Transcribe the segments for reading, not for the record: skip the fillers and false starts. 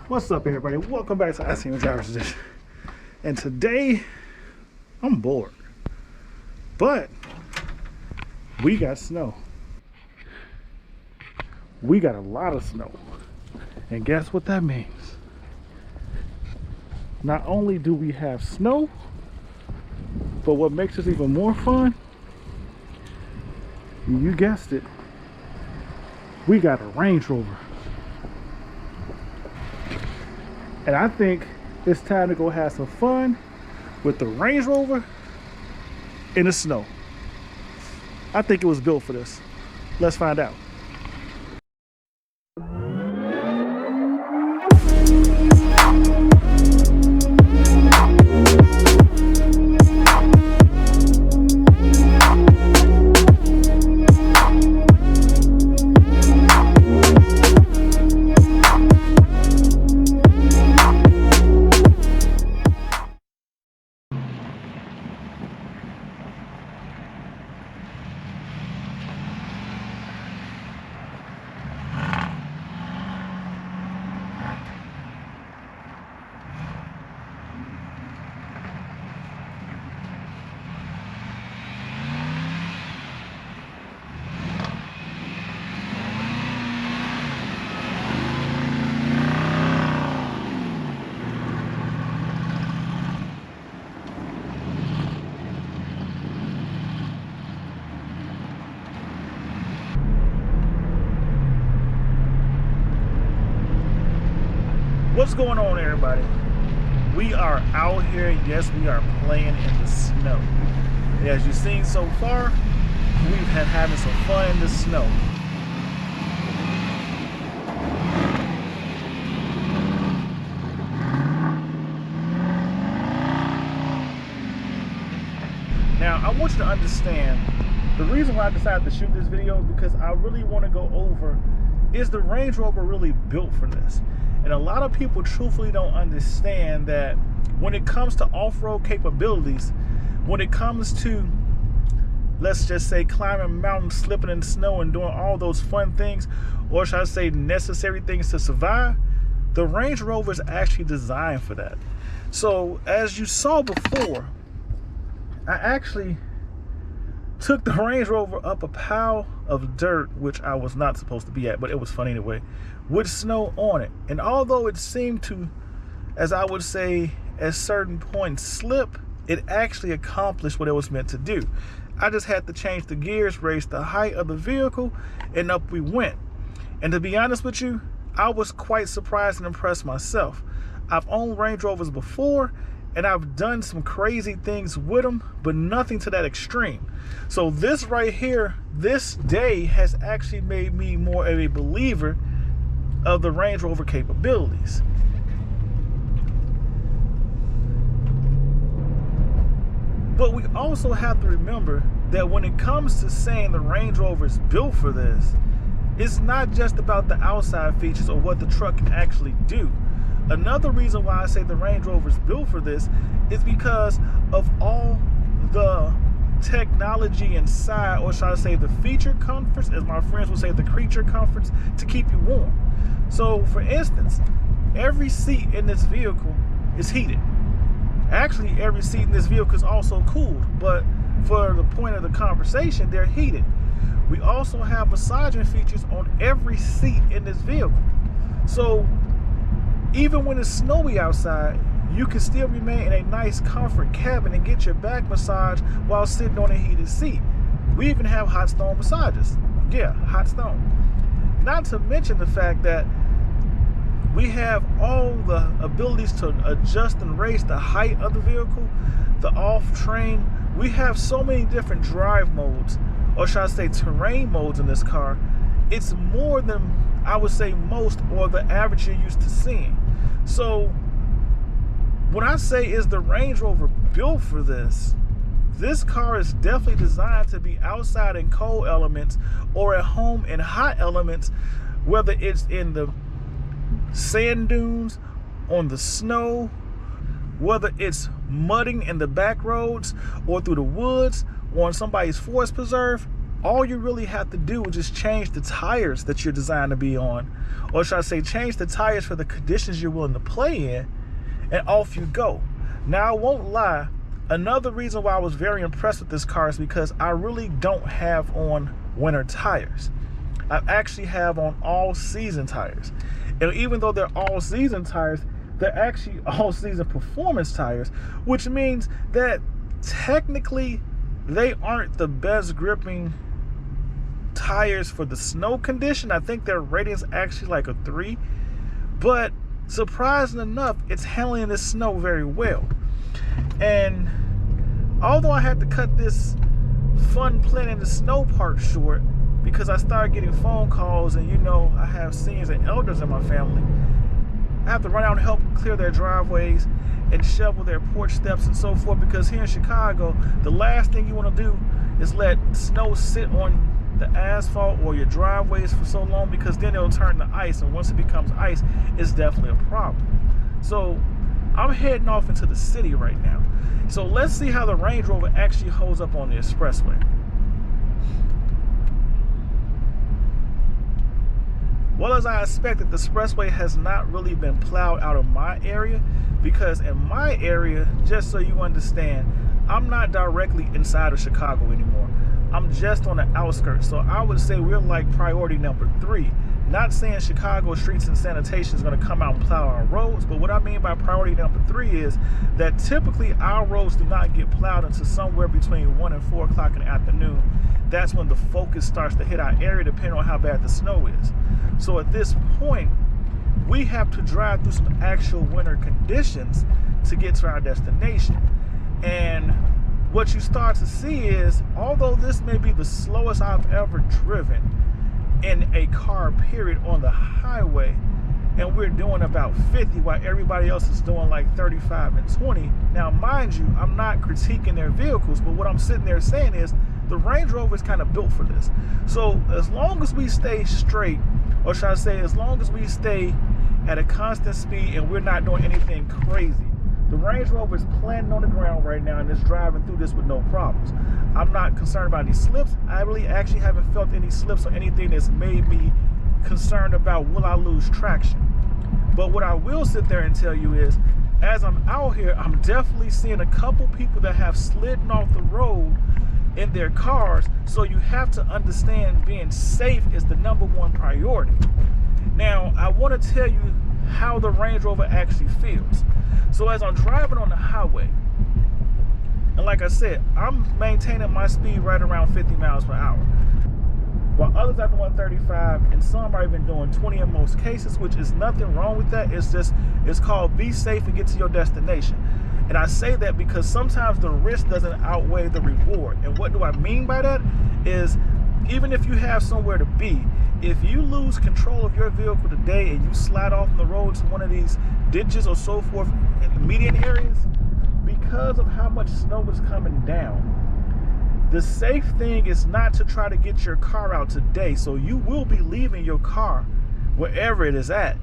What's up, everybody? Welcome back to ICNVDriversedition. And today, I'm bored. But we got snow. We got a lot of snow. And guess what that means? Not only do we have snow, but what makes this even more fun, you guessed it, we got a Range Rover. And I think it's time to go have some fun with the Range Rover in the snow. I think it was built for this. Let's find out. What's going on, everybody? We are out here. Yes, we are playing in the snow. And as you've seen so far, we've been having some fun in the snow. Now, I want you to understand the reason why I decided to shoot this video is because I really want to go over, is the Range Rover really built for this? And a lot of people truthfully don't understand that when it comes to off-road capabilities, when it comes to, let's just say, climbing mountains, slipping in snow, and doing all those fun things, or should I say necessary things to survive, the Range Rover is actually designed for that. So as you saw before, I actually took the Range Rover up a pile of dirt, which I was not supposed to be at, but it was fun anyway, with snow on it. And although it seemed to, as I would say, at certain points slip, it actually accomplished what it was meant to do. I just had to change the gears, raise the height of the vehicle, and up we went. And to be honest with you, I was quite surprised and impressed myself. I've owned Range Rovers before, and I've done some crazy things with them, but nothing to that extreme. So this right here, this day has actually made me more of a believer of the Range Rover capabilities. But we also have to remember that when it comes to saying the Range Rover is built for this, it's not just about the outside features or what the truck can actually do. Another reason why I say the Range Rover is built for this is because of all the technology inside, or should I say the feature comforts, as my friends would say, the creature comforts, to keep you warm. So for instance, every seat in this vehicle is heated. Actually, every seat in this vehicle is also cooled, but for the point of the conversation, they're heated. We also have massaging features on every seat in this vehicle. So even when it's snowy outside, you can still remain in a nice comfort cabin and get your back massage while sitting on a heated seat. We even have hot stone massages. Yeah, hot stone. Not to mention the fact that we have all the abilities to adjust and raise the height of the vehicle, the off-train. We have so many different drive modes, or should I say terrain modes in this car. It's more than, I would say, most or the average you're used to seeing. So when I say is the Range Rover built for this, this car is definitely designed to be outside in cold elements or at home in hot elements, whether it's in the sand dunes, on the snow, whether it's mudding in the back roads or through the woods or on somebody's forest preserve. all you really have to do is just change the tires that you're designed to be on, or should I say change the tires for the conditions you're willing to play in, and off you go. Now, I won't lie, another reason why I was very impressed with this car is because I really don't have on winter tires. I actually have on all season tires. And even though they're all season tires, they're actually all season performance tires, which means that technically they aren't the best gripping tires for the snow condition. I think their rating is actually like a 3, but surprising enough, it's handling the snow very well. And although I had to cut this fun planning the snow part short because I started getting phone calls, and you know, I have seniors and elders in my family, I have to run out and help clear their driveways and shovel their porch steps and so forth, because here in Chicago, the last thing you want to do is let snow sit on the asphalt or your driveways for so long, because then it'll turn to ice, and once it becomes ice, it's definitely a problem. So I'm heading off into the city right now. So let's see how the Range Rover actually holds up on the expressway. Well, as I expected, the expressway has not really been plowed out of my area, because in my area, just so you understand, I'm not directly inside of Chicago anymore. I'm just on the outskirts, so I would say we're like priority number 3. Not saying Chicago Streets and Sanitation is going to come out and plow our roads, but what I mean by priority number 3 is that typically our roads do not get plowed until somewhere between 1 and 4 o'clock in the afternoon. That's when the focus starts to hit our area, depending on how bad the snow is. So at this point, we have to drive through some actual winter conditions to get to our destination. And what you start to see is, although this may be the slowest I've ever driven in a car period on the highway, and we're doing about 50 while everybody else is doing like 35 and 20. Now, mind you, I'm not critiquing their vehicles, but what I'm sitting there saying is the Range Rover is kind of built for this. So as long as we stay straight, or should I say, as long as we stay at a constant speed and we're not doing anything crazy, the Range Rover is planting on the ground right now and is driving through this with no problems. I'm not concerned about any slips. I really actually haven't felt any slips or anything that's made me concerned about will I lose traction. But what I will sit there and tell you is, as I'm out here, I'm definitely seeing a couple people that have slidden off the road in their cars. So you have to understand being safe is the #1 priority. Now, I want to tell you how the Range Rover actually feels. So as I'm driving on the highway, and like I said, I'm maintaining my speed right around 50 miles per hour, while others are doing 35, and some are even doing 20 in most cases, which is nothing wrong with that. It's just, it's called be safe and get to your destination. And I say that because sometimes the risk doesn't outweigh the reward. And what do I mean by that is, even if you have somewhere to be, if you lose control of your vehicle today and you slide off on the road to one of these ditches or so forth in the median areas, because of how much snow is coming down, the safe thing is not to try to get your car out today. So you will be leaving your car wherever it is at,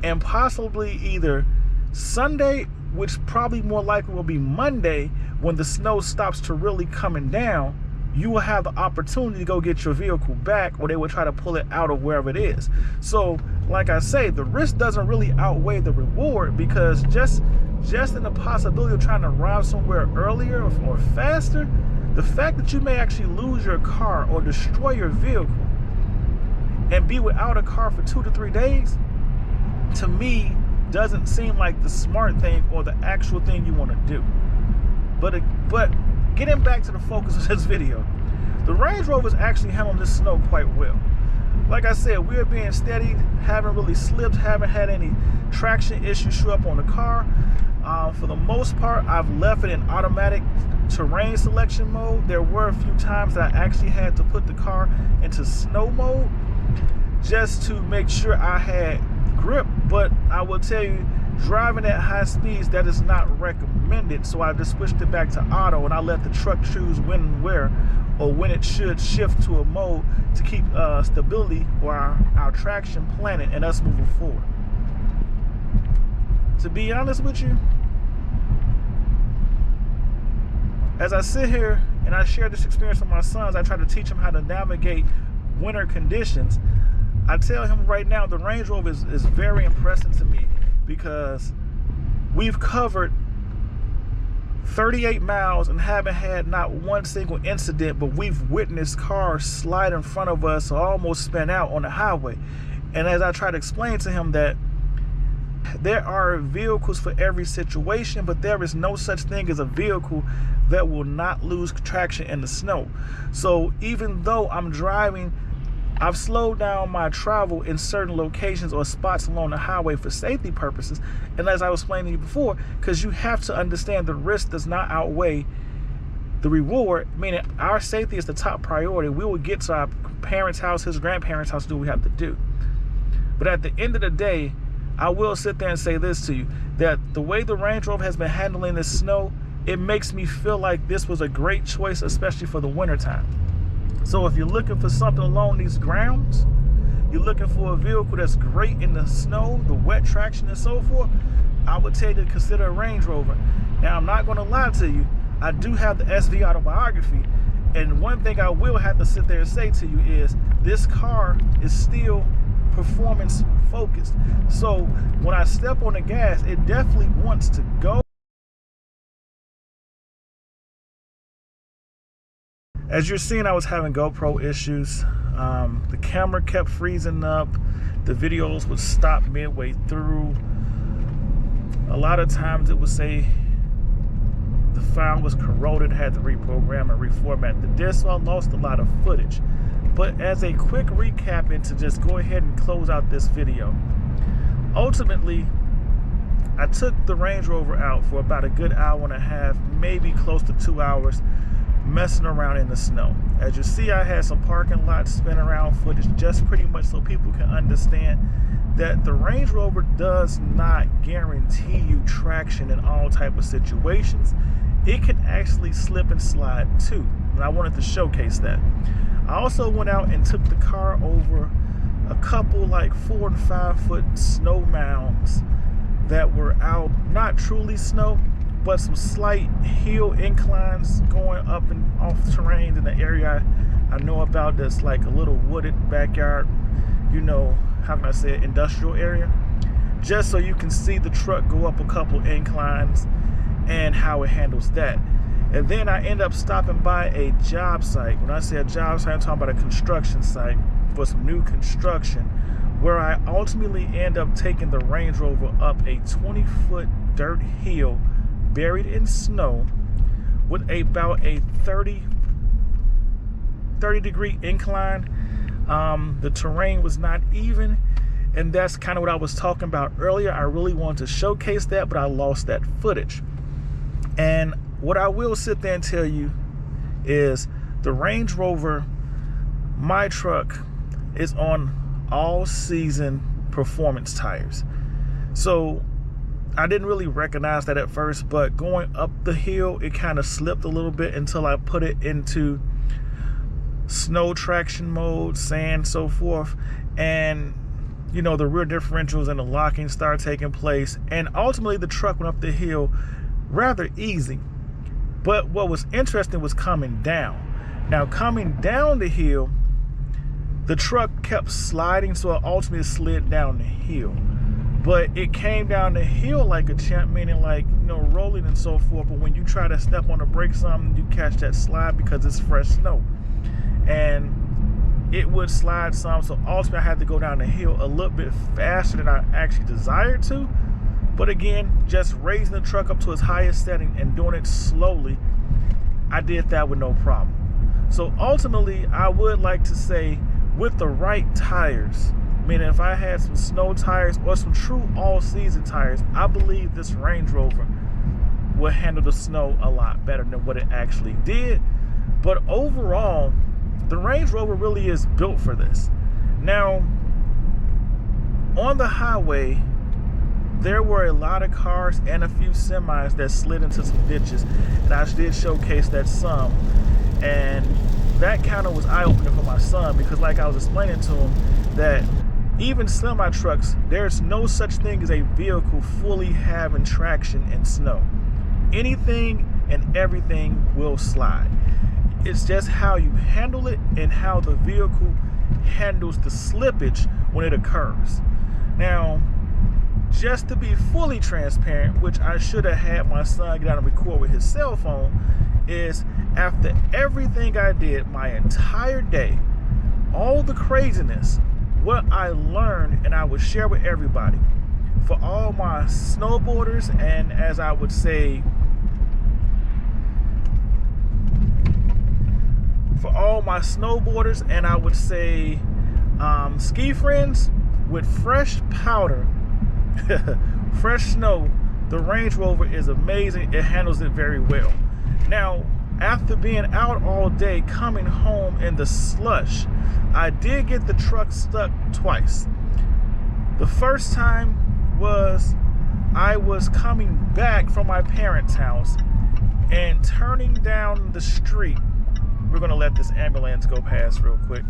and possibly either Sunday, which probably more likely will be Monday, when the snow stops to really coming down, you will have the opportunity to go get your vehicle back, or they will try to pull it out of wherever it is. So like I say, the risk doesn't really outweigh the reward, because just in the possibility of trying to arrive somewhere earlier or faster, the fact that you may actually lose your car or destroy your vehicle and be without a car for 2 to 3 days, to me, doesn't seem like the smart thing or the actual thing you want to do. But getting back to the focus of this video, the Range Rover is actually handling this snow quite well. Like I said, we're being steady, haven't really slipped, haven't had any traction issues show up on the car. For the most part, I've left it in automatic terrain selection mode. There were a few times that I actually had to put the car into snow mode just to make sure I had grip, but I will tell you, driving at high speeds, that is not recommended. So I just switched it back to auto, and I let the truck choose when and where, or when it should shift to a mode to keep stability or our traction planted and us moving forward. To be honest with you, as I sit here and and I share this experience with my sons. I try to teach them how to navigate winter conditions. I tell him right now, the Range Rover is very impressive to me because we've covered 38 miles and haven't had not one single incident, but we've witnessed cars slide in front of us or almost spin out on the highway. And as I try to explain to him that there are vehicles for every situation, but there is no such thing as a vehicle that will not lose traction in the snow. So even though I'm driving, I've slowed down my travel in certain locations or spots along the highway for safety purposes. And as I was explaining to you before, because you have to understand the risk does not outweigh the reward, meaning our safety is the top priority. We will get to our parents' house, his grandparents' house, do what we have to do. But at the end of the day, I will sit there and say this to you, that the way the Range Rover has been handling this snow, it makes me feel like this was a great choice, especially for the wintertime. So if you're looking for something along these grounds, you're looking for a vehicle that's great in the snow, the wet traction and so forth, I would tell you to consider a Range Rover. Now, I'm not going to lie to you, I do have the SV Autobiography, and one thing I will have to sit there and say to you is this car is still performance focused. So when I step on the gas, it definitely wants to go. As you're seeing, I was having GoPro issues. The camera kept freezing up. The videos would stop midway through. A lot of times it would say the file was corroded, had to reprogram and reformat the disk, so I lost a lot of footage. But as a quick recap and to just go ahead and close out this video, ultimately, I took the Range Rover out for about a good hour and a half, maybe close to 2 hours, messing around in the snow. As you see, I had some parking lot spin around footage just pretty much so people can understand that the Range Rover does not guarantee you traction in all type of situations. It can actually slip and slide too, and I wanted to showcase that. I also went out and took the car over a couple like 4 and 5 foot snow mounds that were out, not truly snow, but some slight hill inclines going up and off terrain in the area I know about that's like a little wooded backyard, you know, how can I say it, industrial area, just so you can see the truck go up a couple inclines and how it handles that. And then I end up stopping by a job site. When I say a job site, I'm talking about a construction site for some new construction, where I ultimately end up taking the Range Rover up a 20-foot dirt hill buried in snow with about a 30 degree incline. The terrain was not even, and that's kind of what I was talking about earlier. I really wanted to showcase that, but I lost that footage. And what I will sit there and tell you is the Range Rover, my truck, is on all season performance tires. So I didn't really recognize that at first, but going up the hill, it kind of slipped a little bit until I put it into snow traction mode, sand, so forth. And, you know, the rear differentials and the locking started taking place. And ultimately, the truck went up the hill rather easy. But what was interesting was coming down. Now, coming down the hill, the truck kept sliding, so it ultimately slid down the hill. But it came down the hill like a champ, meaning like, you know, rolling and so forth. But when you try to step on the brake something, you catch that slide because it's fresh snow. And it would slide some, so ultimately I had to go down the hill a little bit faster than I actually desired to. But again, just raising the truck up to its highest setting and doing it slowly, I did that with no problem. So ultimately, I would like to say, with the right tires, meaning if I had some snow tires or some true all-season tires, I believe this Range Rover will handle the snow a lot better than what it actually did. But overall, the Range Rover really is built for this. Now, on the highway, there were a lot of cars and a few semis that slid into some ditches, and I did showcase that some, and that kind of was eye-opening for my son, because like I was explaining to him, that even semi-trucks, there's no such thing as a vehicle fully having traction in snow. Anything and everything will slide. It's just how you handle it and how the vehicle handles the slippage when it occurs. Now, just to be fully transparent, which I should have had my son get out and record with his cell phone, is after everything I did my entire day, all the craziness, what I learned and I would share with everybody. For all my snowboarders, and as I would say, for all my snowboarders and I would say ski friends, with fresh powder, fresh snow, the Range Rover is amazing. It handles it very well. Now, after being out all day, coming home in the slush, I did get the truck stuck twice. The first time was I was coming back from my parents' house and turning down the street. We're gonna let this ambulance go past real quick.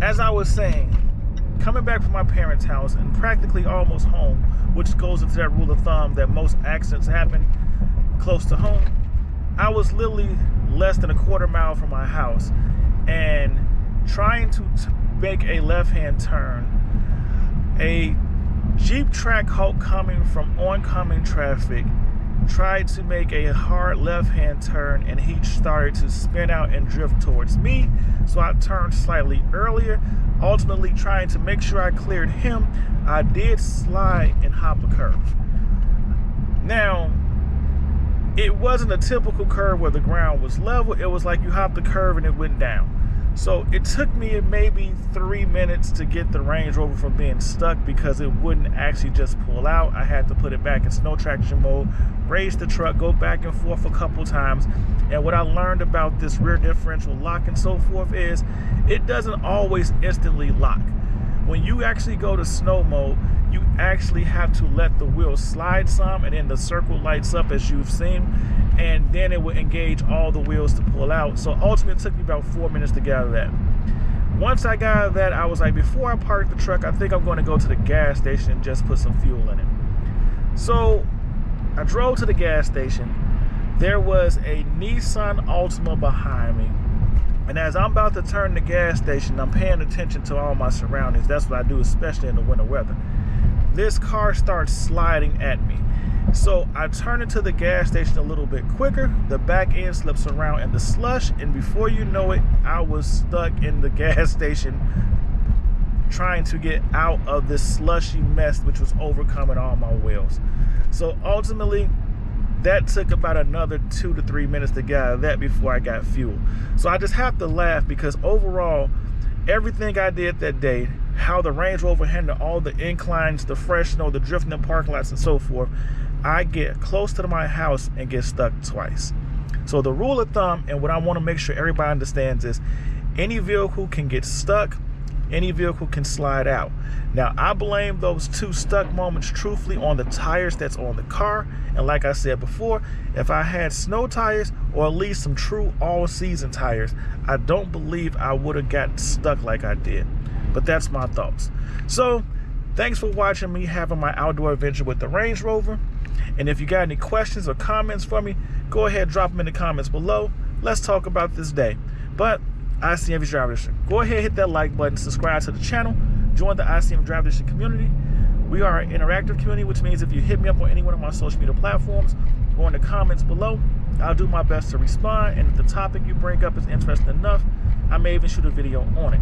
As I was saying, coming back from my parents' house and practically almost home, which goes into that rule of thumb that most accidents happen close to home, I was literally less than a quarter mile from my house and trying to make a left-hand turn. A Jeep Trackhawk coming from oncoming traffic tried to make a hard left-hand turn, and he started to spin out and drift towards me. So I turned slightly earlier, ultimately trying to make sure I cleared him. I did slide and hop a curve. Now, it wasn't a typical curve where the ground was level. It was like you hopped the curve and it went down. So it took me maybe 3 minutes to get the Range Rover from being stuck because it wouldn't actually just pull out. I had to put it back in snow traction mode, raise the truck, go back and forth a couple times. And what I learned about this rear differential lock and so forth is it doesn't always instantly lock. When you actually go to snow mode, you actually have to let the wheel slide some, and then the circle lights up as you've seen, and then it will engage all the wheels to pull out. So ultimately it took me about 4 minutes to get out of that. Once I got out of that, I was like, before I park the truck, I think I'm going to go to the gas station and just put some fuel in it. So I drove to the gas station. There was a Nissan Altima behind me. And as I'm about to turn the gas station, I'm paying attention to all my surroundings. That's what I do, especially in the winter weather. This car starts sliding at me. So I turn into the gas station a little bit quicker. The back end slips around in the slush, and before you know it, I was stuck in the gas station trying to get out of this slushy mess which was overcoming all my wheels. So ultimately, that took about another 2 to 3 minutes to get out of that before I got fuel. So I just have to laugh because overall, everything I did that day, how the Range Rover handled all the inclines, the fresh snow, the drifting in parking lots and so forth, I get close to my house and get stuck twice. So the rule of thumb, and what I want to make sure everybody understands, is any vehicle can get stuck, any vehicle can slide out. Now, I blame those 2 stuck moments truthfully on the tires that's on the car. And like I said before, if I had snow tires or at least some true all-season tires, I don't believe I would have got stuck like I did. But that's my thoughts. So thanks for watching me having my outdoor adventure with the Range Rover. And if you got any questions or comments for me, go ahead, drop them in the comments below. Let's talk about this day. But ICNV Driver Edition, go ahead, hit that like button, subscribe to the channel, join the ICNV Driver Edition community. We are an interactive community, which means if you hit me up on any one of my social media platforms or in the comments below, I'll do my best to respond. And if the topic you bring up is interesting enough, I may even shoot a video on it.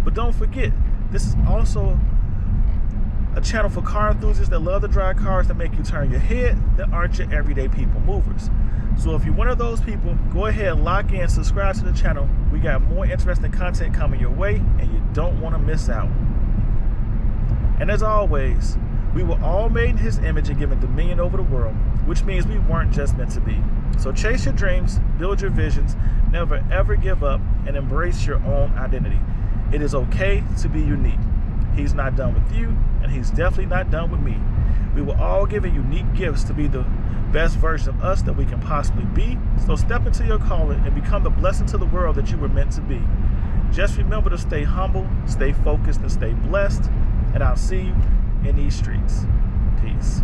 But don't forget, this is also a channel for car enthusiasts that love to drive cars that make you turn your head, that aren't your everyday people movers. So if you're one of those people, go ahead, lock in, subscribe to the channel. We got more interesting content coming your way, and you don't want to miss out. And as always, we were all made in his image and given dominion over the world, which means we weren't just meant to be. So chase your dreams, build your visions, never ever give up, and embrace your own identity. It is okay to be unique. He's not done with you, and he's definitely not done with me. We were all given unique gifts to be the best version of us that we can possibly be. So step into your calling and become the blessing to the world that you were meant to be. Just remember to stay humble, stay focused, and stay blessed. And I'll see you in these streets. Peace.